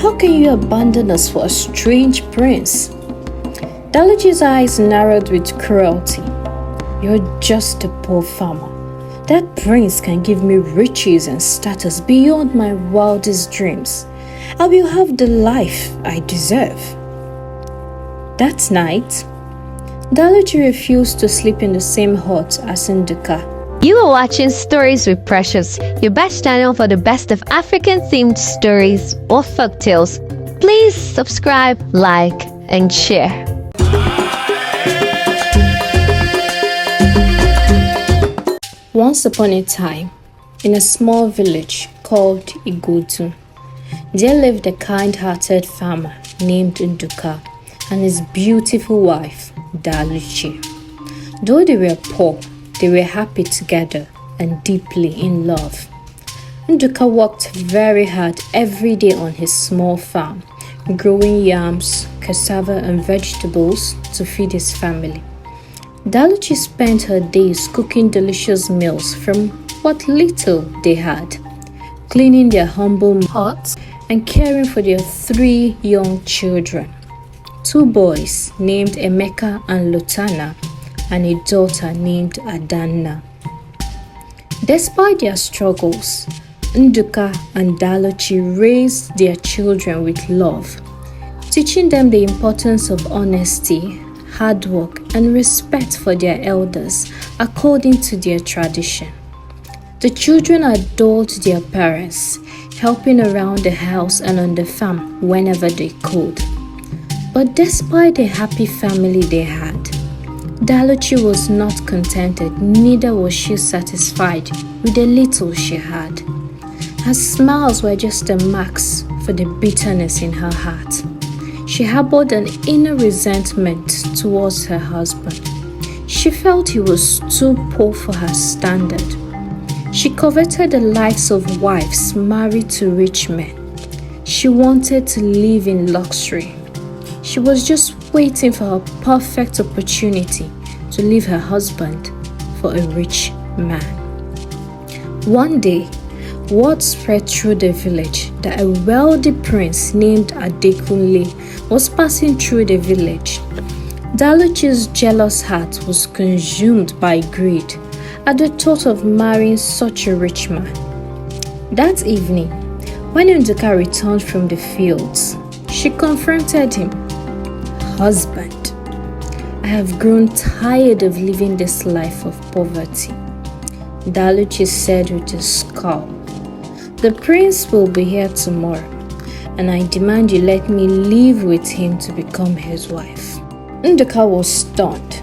How can you abandon us for a strange prince? Dalachi's eyes narrowed with cruelty. You're just a poor farmer. That prince can give me riches and status beyond my wildest dreams. I will have the life I deserve. That night, Dalachi refused to sleep in the same hut as Nduka. You are watching Stories with Precious, your best channel for the best of African-themed stories or folktales. Please subscribe, like, and share. Once upon a time, in a small village called Igotu, there lived a kind-hearted farmer named Nduka and his beautiful wife, Dalachi. Though they were poor, they were happy together and deeply in love. Nduka worked very hard every day on his small farm, growing yams, cassava and vegetables to feed his family. Dalachi spent her days cooking delicious meals from what little they had, cleaning their humble huts and caring for their 3 young children, 2 boys named Emeka and Lutana, and a daughter named Adanna. Despite their struggles, Nduka and Dalachi raised their children with love, teaching them the importance of honesty, hard work, and respect for their elders according to their tradition. The children adored their parents, helping around the house and on the farm whenever they could. But despite the happy family they had, Dalachi was not contented, neither was she satisfied with the little she had. Her smiles were just a mask for the bitterness in her heart. She harbored an inner resentment towards her husband. She felt he was too poor for her standard. She coveted the lives of wives married to rich men. She wanted to live in luxury. She was just waiting for her perfect opportunity to leave her husband for a rich man. One day, word spread through the village that a wealthy prince named Adekunle was passing through the village. Dalachi's jealous heart was consumed by greed at the thought of marrying such a rich man. That evening, when Nduka returned from the fields, she confronted him. "Husband, I have grown tired of living this life of poverty," Dalachi said with a scowl. "The prince will be here tomorrow, and I demand you let me live with him to become his wife." Nduka was stunned.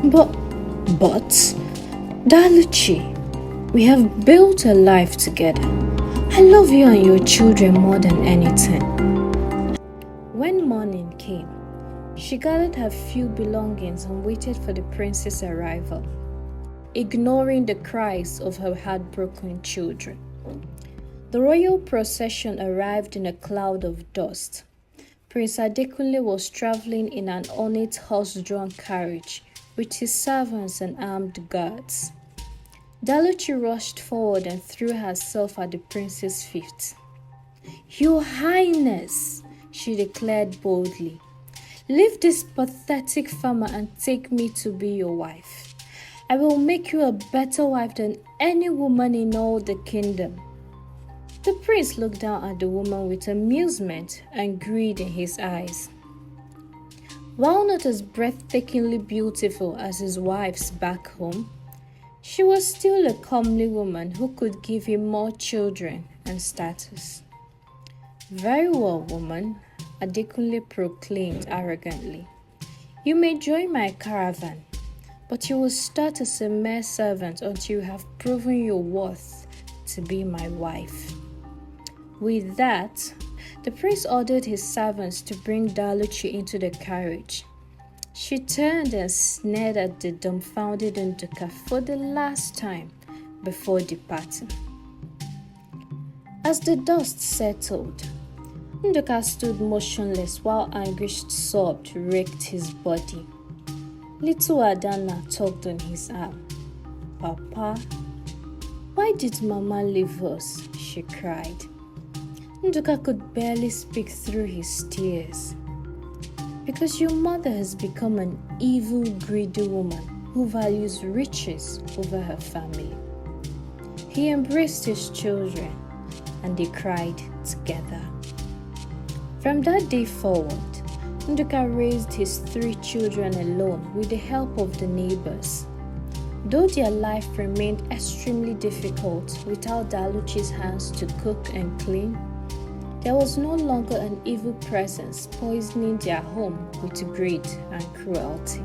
But, Dalachi, we have built a life together. I love you and your children more than anything. When morning came, she gathered her few belongings and waited for the prince's arrival, ignoring the cries of her heartbroken children. The royal procession arrived in a cloud of dust. Prince Adekunle was traveling in an ornate horse-drawn carriage with his servants and armed guards. Dalachi rushed forward and threw herself at the prince's feet. "Your Highness," she declared boldly, "leave this pathetic farmer and take me to be your wife. I will make you a better wife than any woman in all the kingdom." The prince looked down at the woman with amusement and greed in his eyes. While not as breathtakingly beautiful as his wives back home, she was still a comely woman who could give him more children and status. "Very well, woman," Adekunle proclaimed arrogantly. "You may join my caravan, but you will start as a mere servant until you have proven your worth to be my wife." With that, the prince ordered his servants to bring Dalachi into the carriage. She turned and sneered at the dumbfounded Nduka for the last time before departing. As the dust settled, Nduka stood motionless while anguished sobs raked his body. Little Adanna tugged on his arm. "Papa, why did Mama leave us?" she cried. Nduka could barely speak through his tears. Because your mother has become an evil, greedy woman who values riches over her family. He embraced his children and they cried together. From that day forward, Nduka raised his 3 children alone with the help of the neighbors. Though their life remained extremely difficult without Daluchi's hands to cook and clean, there was no longer an evil presence poisoning their home with greed and cruelty.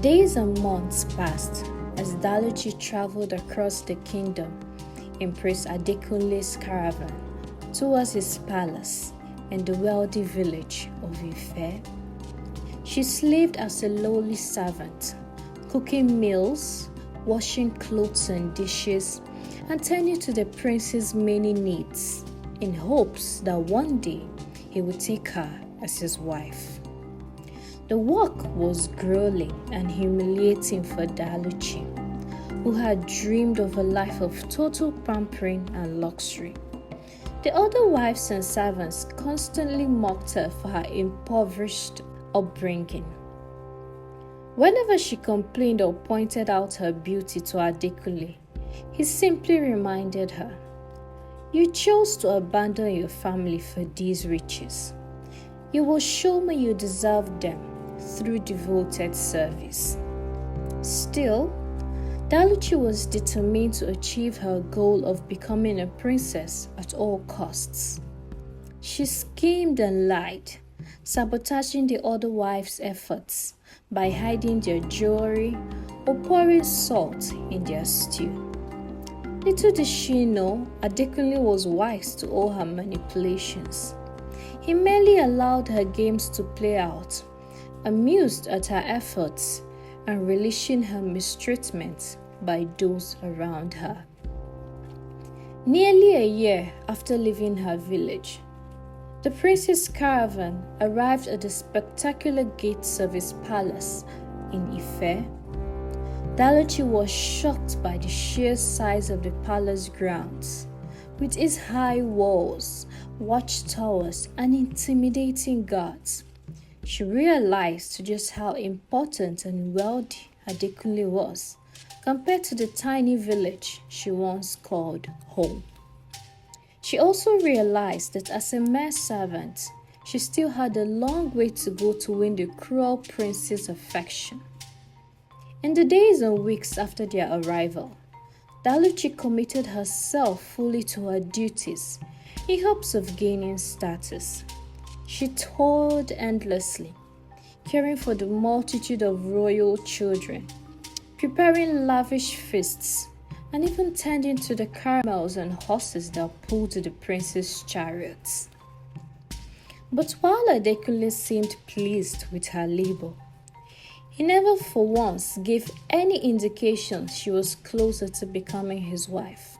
Days and months passed as Daluchi traveled across the kingdom in Prince Adekunle's caravan towards his palace in the wealthy village of Ife. She slaved as a lowly servant, cooking meals, washing clothes and dishes, and tending to the prince's many needs, in hopes that one day he would take her as his wife. The work was grueling and humiliating for Daluchi, who had dreamed of a life of total pampering and luxury. The other wives and servants constantly mocked her for her impoverished upbringing. Whenever she complained or pointed out her beauty to Adekunle, he simply reminded her, "You chose to abandon your family for these riches. You will show me you deserve them through devoted service." Still, Daluchi was determined to achieve her goal of becoming a princess at all costs. She schemed and lied, sabotaging the other wives' efforts by hiding their jewelry or pouring salt in their stew. Little did she know, Adekunle was wise to all her manipulations. He merely allowed her games to play out, amused at her efforts, and relishing her mistreatment by those around her. Nearly a year after leaving her village, the prince's caravan arrived at the spectacular gates of his palace in Ife. Daluchi was shocked by the sheer size of the palace grounds, with its high walls, watchtowers, and intimidating guards. She realized just how important and wealthy Adekunle was compared to the tiny village she once called home. She also realized that as a mere servant, she still had a long way to go to win the cruel prince's affection. In the days and weeks after their arrival, Daluchi committed herself fully to her duties in hopes of gaining status. She toiled endlessly, caring for the multitude of royal children, preparing lavish feasts, and even tending to the caravels and horses that pulled the prince's chariots. But while Adekunle seemed pleased with her labor, he never for once gave any indication she was closer to becoming his wife.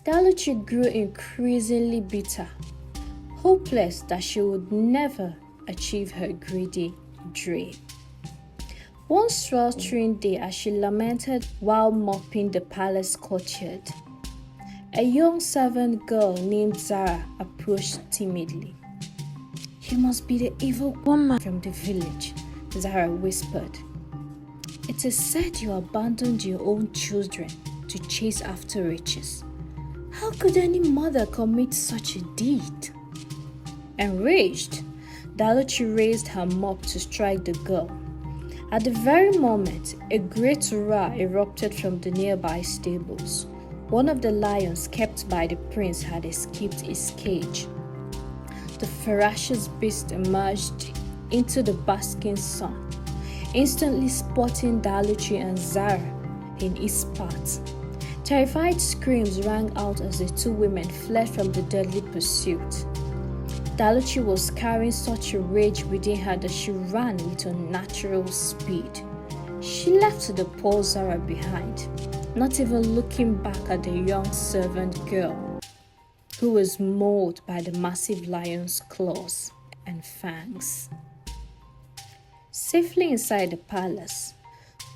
Daluchi grew increasingly bitter, hopeless that she would never achieve her greedy dream. One sweltering day, as she lamented while mopping the palace courtyard, a young servant girl named Zara approached timidly. "You must be the evil woman from the village," Zara whispered. "It is said you abandoned your own children to chase after riches. How could any mother commit such a deed?" Enraged, Daluchi raised her mop to strike the girl. At the very moment, a great roar erupted from the nearby stables. One of the lions kept by the prince had escaped his cage. The ferocious beast emerged into the basking sun, instantly spotting Daluchi and Zara in its path. Terrified screams rang out as the two women fled from the deadly pursuit. Daluchi was carrying such a rage within her that she ran with unnatural speed. She left the poor Zara behind, not even looking back at the young servant girl, who was mauled by the massive lion's claws and fangs. Safely inside the palace,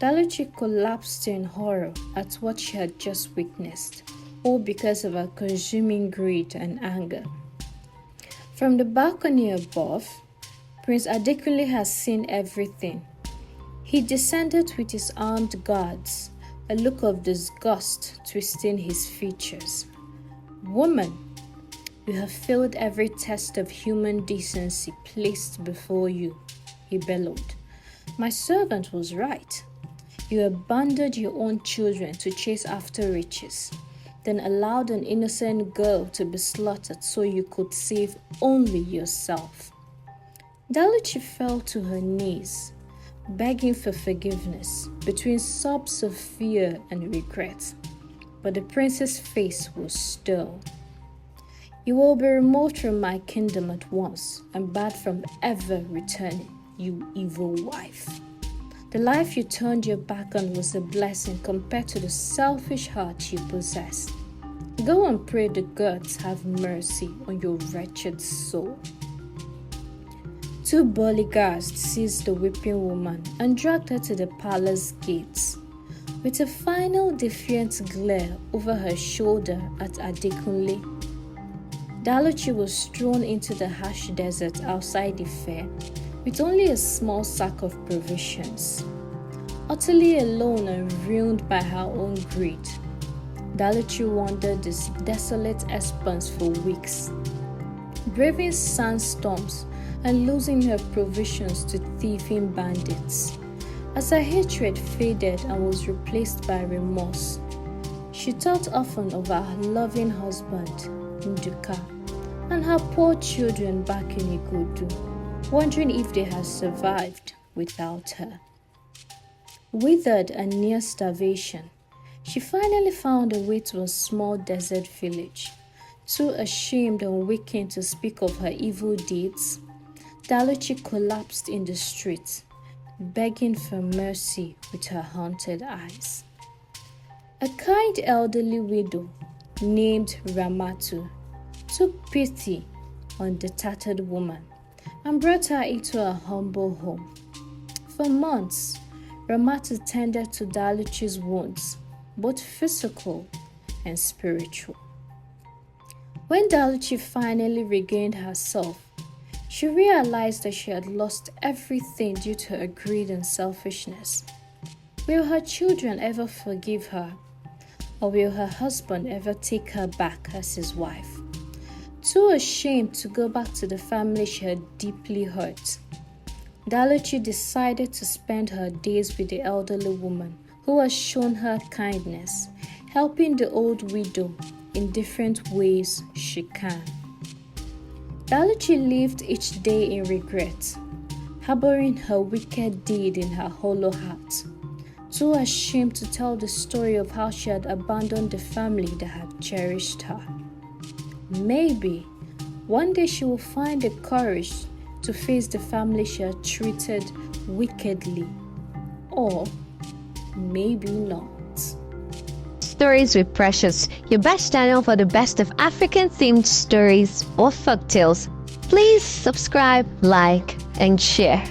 Daluchi collapsed in horror at what she had just witnessed, all because of her consuming greed and anger. From the balcony above, Prince Adekunle has seen everything. He descended with his armed guards, a look of disgust twisting his features. "Woman, you have failed every test of human decency placed before you," he bellowed. "My servant was right. You abandoned your own children to chase after riches, then allowed an innocent girl to be slaughtered so you could save only yourself." Daluchi fell to her knees, begging for forgiveness between sobs of fear and regret. But the prince's face was still. "You will be removed from my kingdom at once and barred from ever returning, you evil wife. The life you turned your back on was a blessing compared to the selfish heart you possess. Go and pray the gods have mercy on your wretched soul." Two bodyguards seized the weeping woman and dragged her to the palace gates. With a final defiant glare over her shoulder at Adekunle, Daluchi was thrown into the harsh desert outside Ife with only a small sack of provisions. Utterly alone and ruined by her own greed, Daluchi wandered this desolate expanse for weeks, braving sandstorms and losing her provisions to thieving bandits. As her hatred faded and was replaced by remorse, she thought often of her loving husband, Nduka, and her poor children back in Igudu, wondering if they had survived without her. Withered and near starvation, she finally found a way to a small desert village. Too ashamed and weakened to speak of her evil deeds, Daluchi collapsed in the street, begging for mercy with her haunted eyes. A kind elderly widow named Ramatu took pity on the tattered woman and brought her into a humble home. For months, Ramatu tended to Daluchi's wounds, both physical and spiritual. When Daluchi finally regained herself, she realized that she had lost everything due to her greed and selfishness. Will her children ever forgive her? Or will her husband ever take her back as his wife? Too ashamed to go back to the family she had deeply hurt, Daluchi decided to spend her days with the elderly woman who had shown her kindness, helping the old widow in different ways she can. Daluchi lived each day in regret, harboring her wicked deed in her hollow heart, too ashamed to tell the story of how she had abandoned the family that had cherished her. Maybe one day she will find the courage to face the family she had treated wickedly, or maybe not. Stories with Precious, your best channel for the best of African-themed stories or folktales. Please subscribe, like, and share.